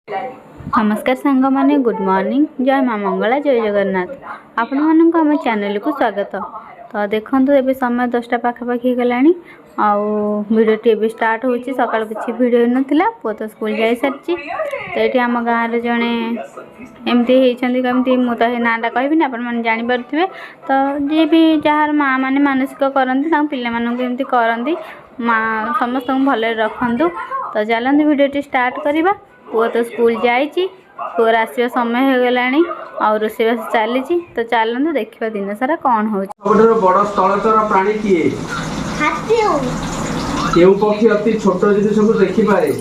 नमस्कार सांग माने गुड मॉर्निंग जय माँ मंगला जय जगन्नाथ आपण मानक आम चैनल को स्वागत। तो देखो ए समय 10टा पाखापाखि गलानी वीडियो टी स्टार्ट होची सकाळ किसी वीडियो नथिला पु तो स्कूल जाई सारची। तो ये आम गाँव रे जड़े एमती होती कमती मु तो नाटा कहबी आपण मैंने जानीपे। तो जी भी जार माँ मैंने मानसिक करती पिलाମାନଙ୍କୁ करती माँ समस्त भले रखु। तो चलते वीडियो स्टार्ट करवा। पुआ तो स्कूल जाइए पुअर आसवा समय हो गला और रोषेईबास चली। तो चलते देखा दिन सारा कौन हो। बड़ स्थलचर प्राणी किए केउ पक्षी अति छोट जिनिस को देखि पारे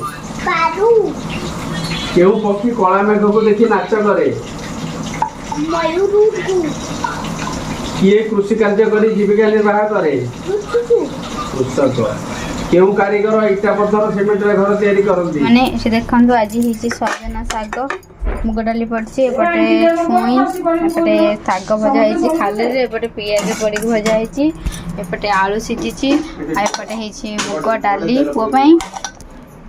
केउ पक्षी कला मेघ को देखि नाच करे किए कृषि कार्य करी जीविका निर्वाह करे कृषक केउ कारीगर इटा पत्थर सिमेंट रे घर तैयारी करନ୍ତି माने से देखंतु आज हिची सजना साग मुग डाली पड़छि एपटे छुई एपटे साग भजा हिची खाले रे एपटे पियाज पड़ी भजा हिची एपटे आलू सिझिछि आ एपटे हिची मुग डाली पुओ पई।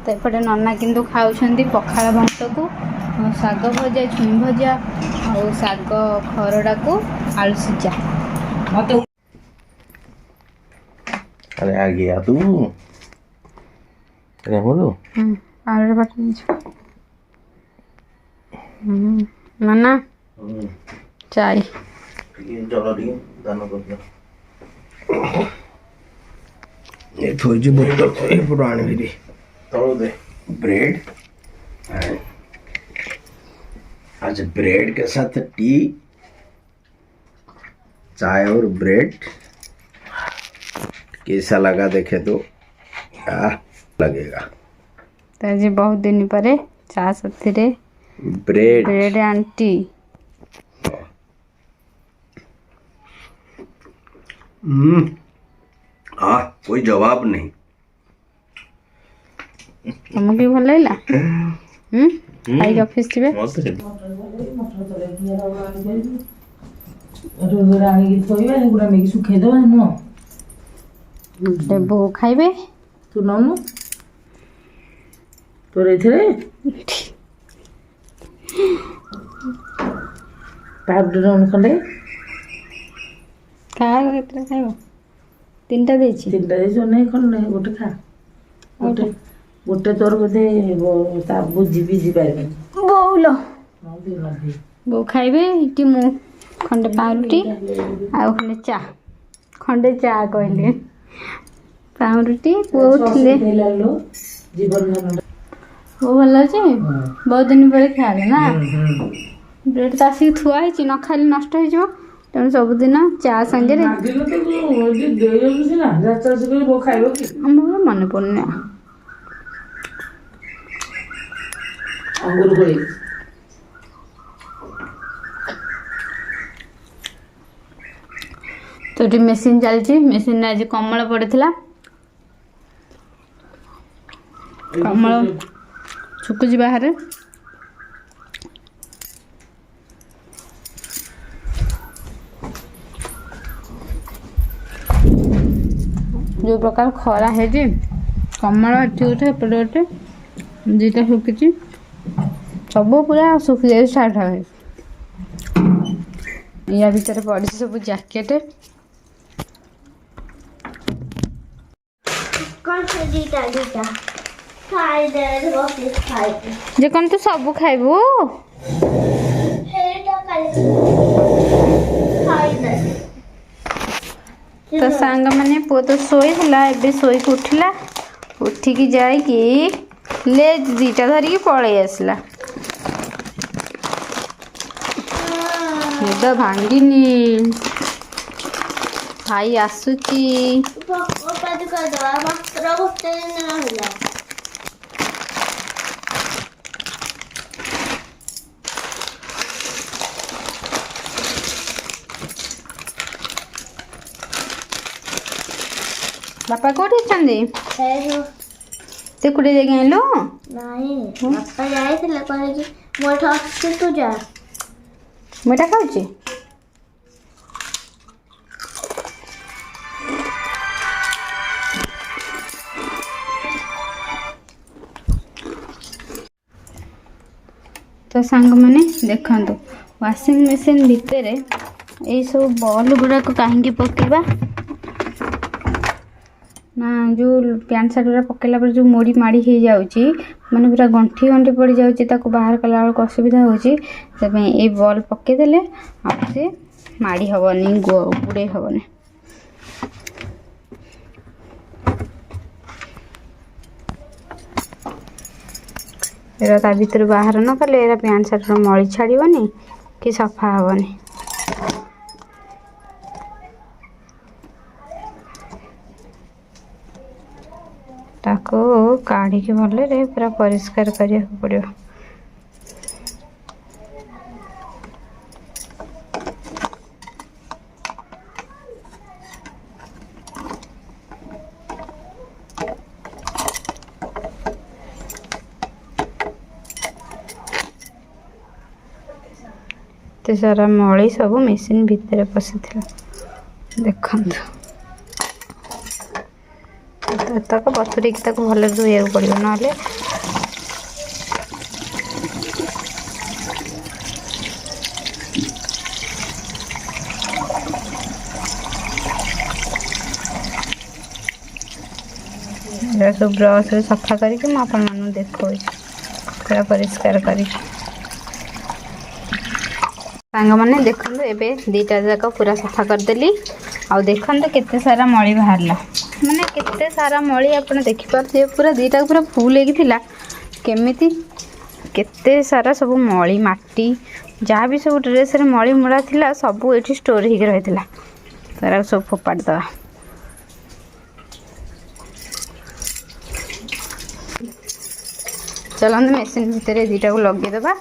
तो एपटे नन्ना किंतु खाउछंती पखाळ भात को साग भजा छुई भजा और साग खरडा को आलू सिझा। अरे आ गया तू अरे बोलो आलू बटन नन्ना चाय चलो ठीक दान कर दो ये थोड़ी बोतल ये पुरानी मेरी तोड़ दे ब्रेड आज ब्रेड के साथ टी चाय और ब्रेड कैसा लगा देखे तो क्या लगेगा। तो आज बहुत दिन पर चा साथी रे ब्रेड ब्रेड एंड टी। हाँ कोई जवाब नहीं। तुमको भल लगला आई ऑफिस जीवे बो खाइबे तू नौनु तोर एथरे पाउडर ऑन खले का केतरा खाइबो तीनटा देछि तीनटा दे जो नहीं खल नहीं गोटे खा गोटे गोटे तोर बदे ता बुझी बिजी पाइबे बोलो हां दे नदी बो खाइबे इटी मु खंडे पाउरुटी आ खंडे चा खंडे चा कहले पाउरुटी वो उठले जीवन धन वो भल अच्छे बहुत दिन पर खाए ना ब्रेड तो आसिक थुआ न खाली नष्ट हो तेणु सबुदिन चा संगे मन पड़ने तो ये मेसीन चलती मेसीन आज कमल पड़ता कमल शुकुची बाहर जो प्रकार खरा है कमल एटी गोटे एपटे गोटे दुईटा शुखी सब पूरा शुखी जाए स्टार्ट है या भीतर पड़ी सब जैकेट जे कौन तू सब खाइबू तो सांग माने पु तो शोई ए शोई उठला उठिकी जाइकी ले दीटा धरिकी पलि आसला निद भांगिनी भाई आसुची बापा कोठी छंदी ते कुडे जगह आइलो नहीं बापा जाए थे कहले कि मोठा अच्छे तू जा मिठा खाउची तो सांग मैंने देखंतु वाशिंग मशीन भितर यही सब बॉल गुड़ाक कहीं पकेबा ना जो पैंट सार्ट गुड़ा पकेला पर जो मोड़ी माड़ी हो जाऊँगी माने पूरा गंठी गंठी पड़ जाऊँगी ताको बाहर कला बेलू असुविधा होची ये बॉल पकेदेले आप से माड़ी हेनी गुड़े हेनी एरा ता भीतर बाहर न कले एरा पैंट सार्ट मली छाड़बनी कि सफा हेनी ताको काढ़ी के भले पूरा परिष्कार करिया पड़ो ते सारा मली सब मेसीन भितर पशि देखो तक बथुरिक भले धोया पड़ो ना सब ब्रश सफा करके मुझे देखो पूरा परिष्कार कर मैंने देखो एबे दीटा जाक पूरा सफा करदेली आ देखो केते सारा मली बाहरला माने केते सारा मली आपन देखि पारथिबे पूरा दीटा पूरा फुल हेकिथिला केमिति केते सारा सब मली माटी जहाँ भी सब ड्रेस रे मली मुड़ा थिला सब एठी स्टोर हेकि रहिथिला सारा सब फोपाड़ दवा चलते मेसीन भितर दीटा को लगे दबा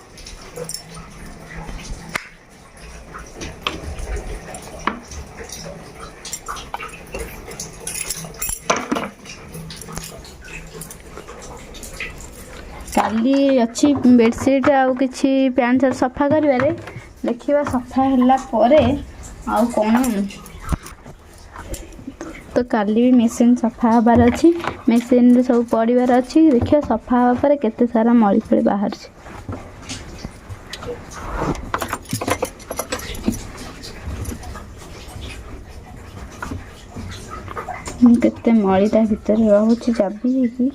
काली अच्छी बेडसीट आउ किछि पैंट शर्ट सफा करिवारे देखिबा सफा होला परे आउ कोन तो काली भी मेसीन सफा हबार अच्छी मेसीन सब पड़िबार अच्छी देखिए सफा हवा पर केते सारा मली फली बाहर केते मली ता भीतर रहउची चाबी की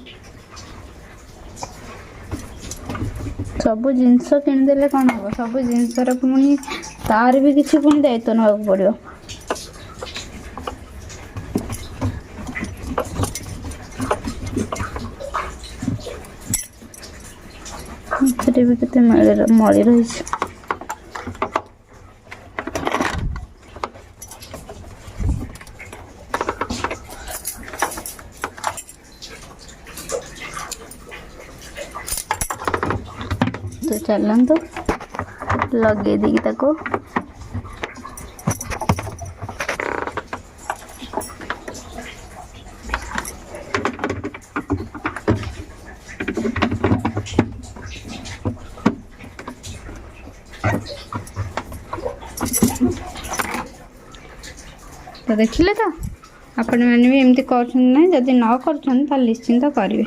सब जिनस किणदेले कौन हम सब जिनसर पुणी तार भी किसी पुणी दायित्व ना पड़ो भी केते मली रही तो चलते लगे दी ताको तो देखिले तो आपण मैंने भी एमती कर जदि न कर निश्चिंत करेंगे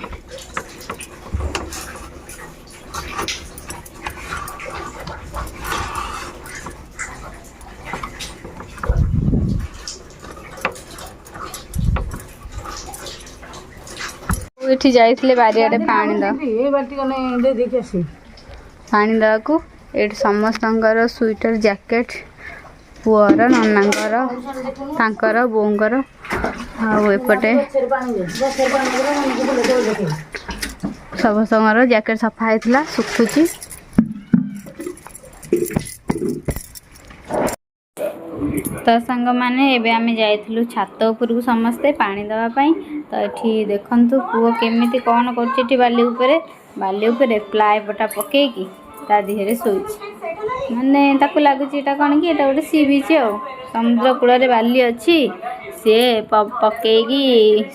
ये जाइए बारियाडे पानी पानी दवा को ये समस्त स्वेटर जैकेट पुअर ननांकर तांकर बोंगर आउपटे समस्त जैकेट सफा होता सुखुची तो सांग मैंने एबे आमे जाइथिलु छात उपरकू समस्ते पानी दवापाई तो ये देखंतु पुओ केमिति कौन कर बाली उपरे प्लाए पटा पकईकी ता देहरे शोची माने ताकू लागुची एटा कौन कि एटा गोटे सी बीच आ समुद्र कूल बाली अच्छी सी पकईकी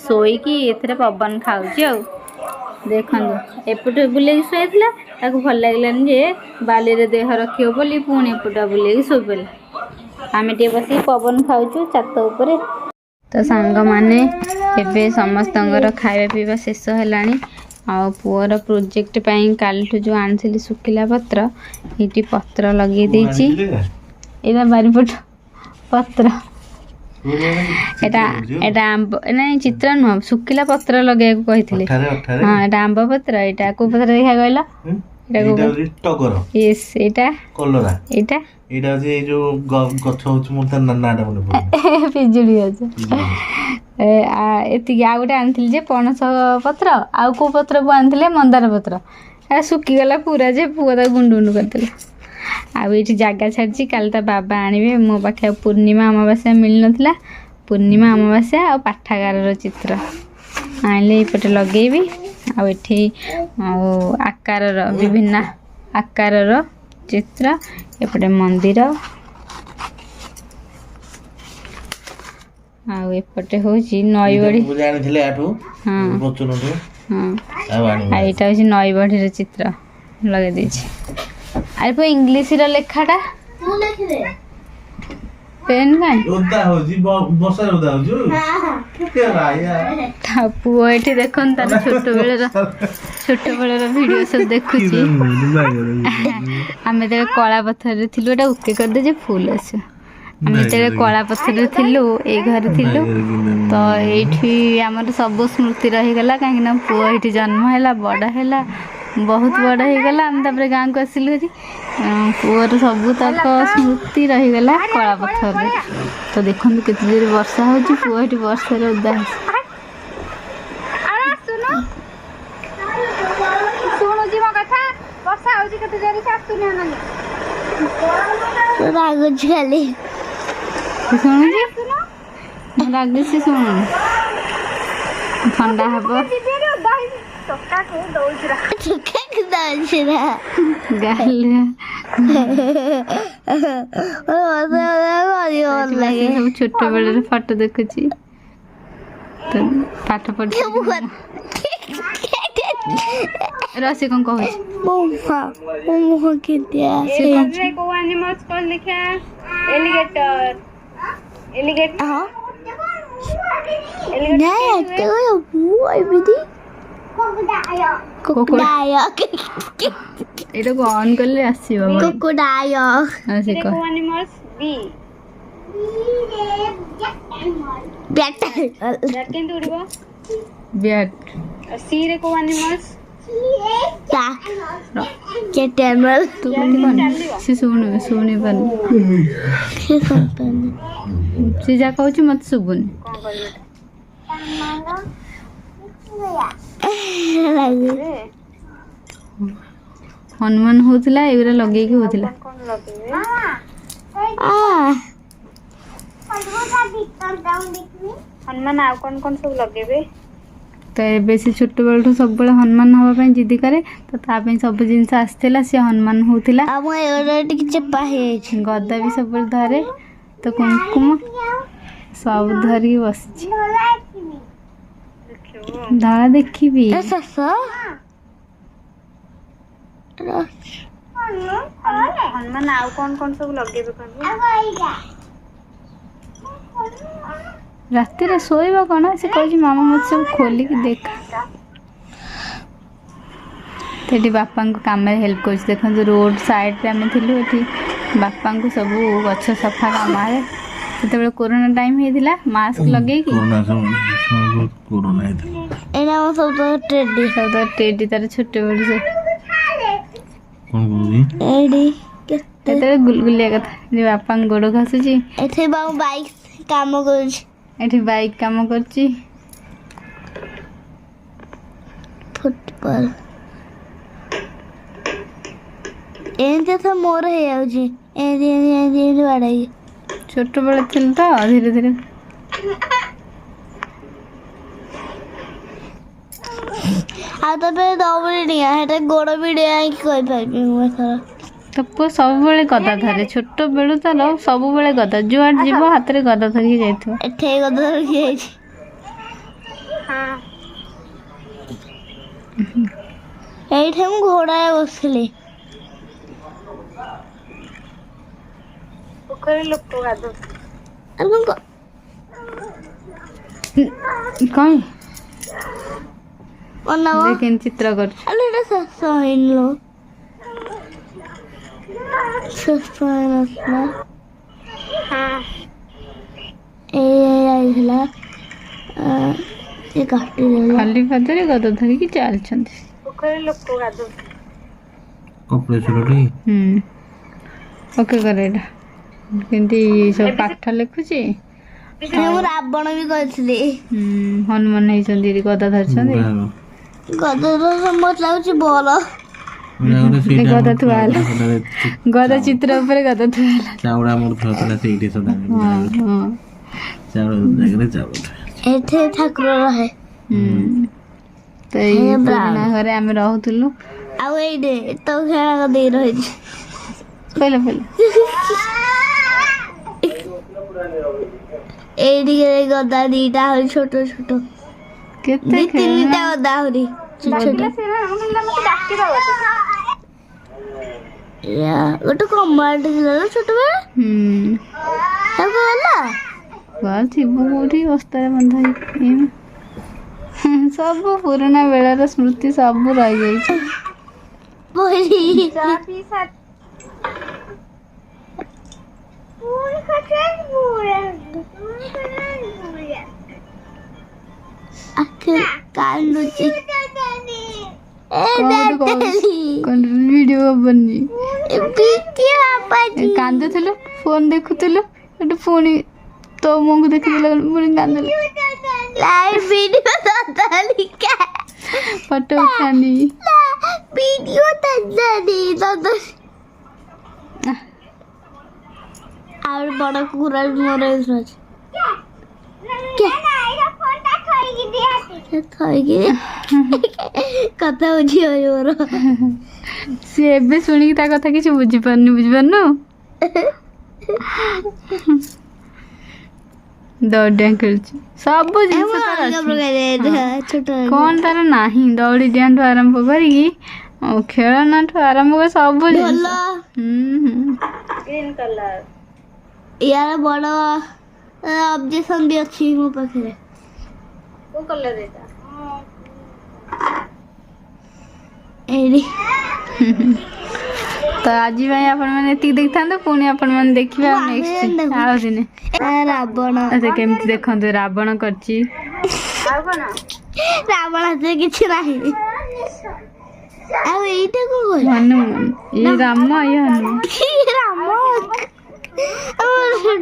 शोईकी एथरे पवन खाऊची आ देखंतु एपटे बुले शोला ताकू भल लागलानी जे बाली रे देह रखियो बोली पुणी एपटा बुले शोई पड़ला आमे टे बसी पवन खाऊचु छात उपरे तो सांग माने एबे समस्तंगर खाଇବା पीवा शेष हेलानी ଆଉ ପୁଅର ପ୍ରୋଜେକ୍ଟ ପାଇଁ କାଲିଠୁ ଯେଉଁ ଆଣିଥିଲି ଶୁଖିଲା ପତ୍ର ଏଇଠି ପତ୍ର ଲଗେଇ ଦେଇଛି ଏଇଟା ବାରିପଟ ପତ୍ର ଏଇଟା ଆମ୍ବ ନାଇଁ ଚିତ୍ର ନୁହଁ ଶୁଖିଲା ପତ୍ର ଲଗେଇବାକୁ କହିଥିଲି ହଁ ଏଇଟା ଆମ୍ବ ପତ୍ର ଏଇଟା କୋଉ ପତ୍ର ଦେଖିଆ କହିଲ ୟେସ୍ ଏଇଟା ଏଇଟା ଏଇଟା ହଉଛି ଏଇ ଯୋଉ ଗଛ ହଉଛି ମୋର ତା ନାଁଟା ମନେ ପଡୁନି ପିଜୁଳି ଗଛ ଏତିକି ଆଉ ଗୋଟେ ଆଣିଥିଲି ଯେ ପଣସ ପତ୍ର ଆଉ କୋଉ ପତ୍ରକୁ ଆଣିଥିଲେ ମନ୍ଦାର ପତ୍ର ଏଟା ଶୁଖିଗଲା ପୁରା ଯେ ପୁଅ ତାକୁ ଗୁଣ୍ଡ ଗୁଣ୍ଡ କରିଦେଲା ଆଉ ଏଇଠି ଜାଗା ଛାଡ଼ିଛି କାଲି ତା ବାବା ଆଣିବେ ମୋ ପାଖେ ଆଉ ପୂର୍ଣ୍ଣିମା ଅମାବାସ୍ୟା ମିଳିନଥିଲା ପୂର୍ଣ୍ଣିମା ଅମାବାସ୍ୟା ଆଉ ପାଠାଗାରର ଚିତ୍ର ଆଣିଲେ ଏଇପଟେ ଲଗେଇବି ଆଉ ଏଠି ଆଉ ଆକାରର ବିଭିନ୍ନ ଆକାରର ଚିତ୍ର ଏପଟେ ମନ୍ଦିର ଆଉ ଏପଟେ ହେଉଛି ନଈବଢ଼ି ଜାଣିଥିଲେ ଆଠୁ ବଚନଠୁ ଆଉ ଏଇଟା ହେଉଛି ନଈବଢ଼ିର ଚିତ୍ର ଲଗେଇ ଦେଇଛି ଆଉ ପୁଅ ଇଂଲିଶର ଲେଖାଟା ପେନ୍ କାଇଁ ପୁଅ ଏଠି ଦେଖନ୍ତୁ ତାର ଛୋଟବେଳର ଭିଡ଼ିଓ ସବୁ ଦେଖୁଛି ଆମେ ଯେତେବେଳେ କଳା ପଥରରେ ଥିଲୁ ଏଇଟା ଓକେ କରିଦେ ଯେ ଫୁଲ ଆସିବ ଆମେ ଯେତେବେଳେ କଳା ପଥରରେ ଥିଲୁ ଏଇ ଘରେ ଥିଲୁ ତ ଏଇଠି ଆମର ସବୁ ସ୍ମୃତି ରହିଗଲା କାହିଁକିନା ପୁଅ ଏଇଠି ଜନ୍ମ ହେଲା ବଡ଼ ହେଲା ବହୁତ ବଡ଼ ହେଇଗଲା ଆମେ ତାପରେ ଗାଁକୁ ଆସିଲୁ ଏଠି ପୁଅର ସବୁ ତକ ସ୍ମୃତି ରହିଗଲା କଳା ପଥରରେ ତ ଦେଖନ୍ତୁ କେତେ ଜୋରେ ବର୍ଷା ହେଉଛି ପୁଅ ଏଠି ବର୍ଷାରେ ଓଦା ହେଇଛି ଶୁଣୁଛି ମୋ କଥା ବର୍ଷା ହେଉଛି କେତେ ଜୋରେ ସେ ଆସୁନି ରାଗୁଛି ଖାଲି ଶୁଣୁଛି ରାଗୁଛି ଶୁଣୁନି ଥଣ୍ଡା ହବ ସବୁ ଛୋଟ ବେଳର ଫଟୋ ଦେଖୁଛି ପାଠ ପଢି ରସି କଣ କହୁଛି ଏଇଟାକୁ ଅନ୍ କଲେ ଆସିବ ସେ ଶୁଣି ପାରୁନି ସେ ଯାହା କହୁଛି ମତେ ଶୁଭୁନି ହନୁମାନ ହଉଥିଲା ଏଗୁରା ଲଗେଇକି ହଉଥିଲା ହନୁମାନ ଆଉ କଣ କଣ ସବୁ ଲଗେଇବେ ତ ଏବେ ସେ ଛୋଟବେଳଠୁ ସବୁବେଳେ ହନୁମାନ ହବା ପାଇଁ ଜିଦି କରେ ତ ତା ପାଇଁ ସବୁ ଜିନିଷ ଆସିଥିଲା ସେ ହନୁମାନ ହଉଥିଲା ଟିକେ ଚେପା ହେଇଯାଇଛି ଗଦା ବି ସବୁବେଳେ ଧରେ ତ କୁଙ୍କୁମ ସବୁ ଧରିକି ବସିଛି ଧଳା ଦେଖିବି ହନୁମାନ ଆଉ କଣ କଣ ସବୁ ଲଗେଇବେ ରାତିରେ ଶୋଇବ କଣ ସେ କହୁଛି ମାମା ମତେ ସବୁ ଖୋଲିକି ଦେଖ ଏଠି ବାପାଙ୍କୁ କାମରେ ହେଲ୍ପ କରୁଛି ଦେଖନ୍ତୁ ରୋଡ ସାଇଡରେ ଆମେ ଥିଲୁ ଏଠି ବାପାଙ୍କୁ ସବୁ ଗଛ ସଫା କାମରେ ସେତେବେଳେ କୋରୋନା ଟାଇମ ହେଇଥିଲା ମାସ୍କ ଲଗେଇକି ଟେଡି ତାର ଛୋଟ ବେଳୁ ସେ କେତେବେଳେ ଗୁଲଗୁଲିଆ କଥା ବାପାଙ୍କ ଗୋଡ ଘଷୁଛି ଏଠି ବାଇକ୍ କାମ କରୁଛି ଏଠି ବାଇକ୍ କାମ କରୁଛି ଫୁଟବଲ ଏମିତି ତ ମୋର ହେଇଯାଉଛି ଏମିତି ବାଡ଼େଇ ଛୋଟବେଳେ ଥିଲି ତ ଧୀରେ ଧୀରେ ଆଉ ତାପରେ ଦୌଡ଼ି ଡିଆଁ ସେଟା ଗୋଡ଼ ବି ଡିଆଁକି କହିପାରିବି ମୁଁ ଏଥର ତ ପୁଅ ସବୁବେଳେ ଗଦା ଧରେ ଛୋଟ ବେଳୁ ତାର ସବୁବେଳେ ଗଦା ଯୁଆଡେ ଯିବ ହାତରେ ଗଦା ଧରିକି ଯାଇଥିବ ଏଠି ଗଦା ଧରିକି ଯାଇଛି ଏଇଠି ମୁଁ ଘୋଡ଼ାରେ ବସିଲି ପୋଖରୀ ଲୋକ ଗାଧୁ କଣ ବନାବ କେମିତି ଚିତ୍ର କରୁଛୁ ଆଲୋ ଏଇଟା ଶେଷ ହେଇନି ଶେଷ ହେଇନଥିଲା ଯାଇଥିଲା ଏ କାଟିଦେଲା ଖାଲି ପାଦରେ ଗଦ ଧରିକି ଚାଲିଛନ୍ତି କପଳେଶ୍ୱରଟି ଓକେ କରେ ଏଇଟା କେମିତି ସବୁ ପାଠ ଲେଖୁଛି ମୁଁ ରାବଣ ବି କରିଥିଲି ହନୁମାନ ହେଇଛନ୍ତି ଏଠି ଗଦା ଧରିଛନ୍ତି ଗଦର ମତେ ଲାଗୁଛି ବଲ ଗଦା ଥୁଆ ହେଲା ଗଦା ଚିତ୍ର ଉପରେ ଗଦା ଥୁଆ ହେଲା ଚାଉଳ ଆମର ଥୁଆଥିଲା ସେଇଠି ସଦା ଚାଉଳ ଜାଗାରେ ଚାଉଳ ଏଠି ଠାକୁର ରହେ ତ ଏଇ ପୁରୁଣା ଘରେ ଆମେ ରହୁଥିଲୁ ଆଉ ଏଇଠି ତ ଖେଳ ଦେଇ ରହିଛି କହିଲେ ଏଇଠିକେ ଗଦା ଦିଟା ଆହୁରି ଛୋଟ ଛୋଟ କେତେ ତିନିଟା ଗଦା ଆହୁରି ଗୋଟେ କମାଟେ ଥିଲା ନା ଛୋଟବେଳେ ତାକୁ ହେଲା ଥିବ କୋଉଠି ବସ୍ତାରେ ବନ୍ଧା ହେଇକି ସବୁ ପୁରୁଣା ବେଳର ସ୍ମୃତି ସବୁ ରହିଯାଇଛି କାନ୍ଦୁଛି ଭିଡିଓ ହବନି କାନ୍ଦୁଥିଲୁ ଫୋନ ଦେଖୁଥିଲୁ ଏଠୁ ପୁଣି ତୋ ମୁହଁକୁ ଦେଖିଦେଲା ପୁଣି କାନ୍ଦିଲୁ ଫଟୋ ଉଠାନି ଆଉ ବଡ କୁକୁର ମୋର ଅଛି କଥା ବୁଝି ମୋର ସିଏ ଏବେ ଶୁଣିକି ତା କଥା କିଛି ବୁଝିପାରୁନି ବୁଝିପାରୁନୁ ଦୌଡ଼ି ଡିଆଁ ଖେଳୁଛି ସବୁ ଜିନିଷ ତାର ଅଛି। କଣ ତାର ନାହିଁ ଦୌଡ଼ି ଡିଆଁଠୁ ଆରମ୍ଭ କରିକି ଖେଳନାଠୁ ଆରମ୍ଭ କରି ସବୁ ଜିନିଷ ୟାର ବଡ ଅବଜେକ୍ସନ ବି ଅଛି ମୋ ପାଖରେ ଏଇଠି ତ ଆଜି ପାଇଁ ଆପଣମାନେ ଏତିକି ଦେଖିଥାନ୍ତୁ ପୁଣି ଆପଣମାନେ ଦେଖିବେ ଆଉ ନେକ୍ସଟ ଆଉ ଦିନେ ରାବଣ କେମିତି ଦେଖନ୍ତୁ ରାବଣ କରିଛି ରାବଣ ହାତରେ କିଛି ନାହିଁ ଆଉ ଏଇଟା କଣ ହନୁମାନ ଇଏ ରାମ ଇଏ ହନୁମାନ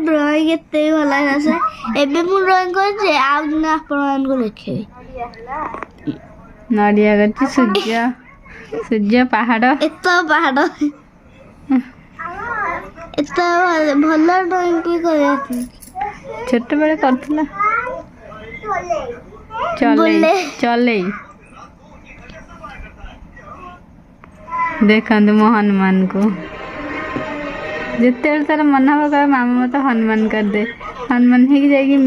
ଡ୍ରଇଂ ଏତେ ଭଲ ଆସେ ଏବେ ମୁଁ ଡ୍ରଇଂ କରିଛି ଆଉ ଦିନ ଆପଣମାନଙ୍କୁ ଦେଖେଇବି ନଡ଼ିଆ କରିଛି ସୂର୍ଯ୍ୟ ପାହାଡ଼ ଏତ ପାହାଡ଼ ଏତେ ଭଲ ଡ୍ରଇଂ ବି କରିବା ଛୋଟବେଳେ କରୁଥିଲା ଚଲେଇ ଦେଖନ୍ତୁ ମୋ ହନୁମାନଙ୍କୁ ଯେତେବେଳେ ତାର ମନ ହବ କହିବ ମାମା ମତେ ହନୁମାନ କରିଦେ ହନୁମାନ ହେଇକି ଯାଇକି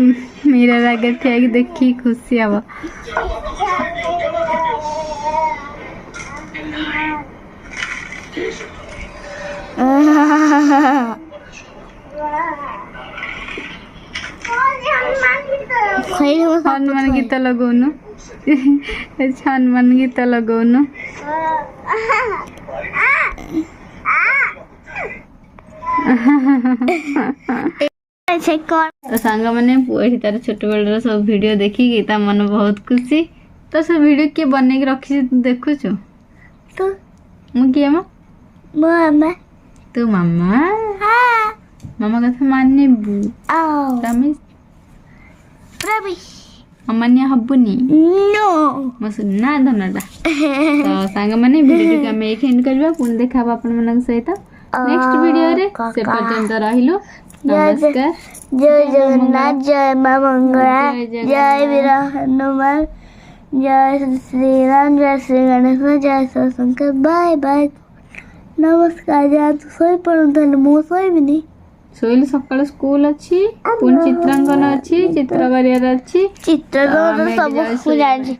ମିରର ଆଗରେ ଠିଆ ହେଇକି ଦେଖିକି ଖୁସି ହବ ହନୁମାନ ଗୀତ ଲଗଉନୁ ହନୁମାନ ଗୀତ ଲଗଉନୁ ସାଙ୍ଗମାନେ ପୁଅ ଏଠି ତାର ଛୋଟବେଳର ସବୁ ଭିଡିଓ ଦେଖିକି ତା ମନ ବହୁତ ଖୁସି ତ ସେ ଭିଡିଓ କିଏ ବନେଇକି ରଖିଛି ତୁ ଦେଖୁଛୁ ମୁଁ କିଏ ମୋ ମାମା ତୁ ମାମା ମାମା କଥା ମାନିବୁ ଅମାନ୍ୟ ହବୁନି ମୋ ସୁନା ଧନଟା ତ ସାଙ୍ଗମାନେ ଭିଡିଓଟିକୁ ଆମେ ଏଇଠି ଏଣ୍ଡ କରିବା ପୁଣି ଦେଖା ହବ ଆପଣମାନଙ୍କ ସହିତ ନେକ୍ସଟ ଭିଡିଓରେ ସେ ପର୍ଯ୍ୟନ୍ତ ରହିଲୁ ନମସ୍କାର ଜୟ ଜଗନ୍ନାଥ ଜୟ ମା ମଙ୍ଗଳା ଜୟ ବୀର ହନୁମାନ ଜୟ ଶ୍ରୀରାମ ଜୟ ଶ୍ରୀ ଗଣେଶ ଜୟ ଶିବଶଙ୍କର ବାଏ ବାଏ ନମସ୍କାର ଯାଆନ୍ତୁ ଶୋଇପଡ଼ନ୍ତୁ ହେଲେ ମୁଁ ଶୋଇବିନି ଶୋଇଲେ ସକାଳେ ସ୍କୁଲ ଅଛି ପୁଣି ଚିତ୍ରାଙ୍କନ ଅଛି ଚିତ୍ର କରିବାର ଅଛି ଚିତ୍ର ସବୁ ଜାଣିଛି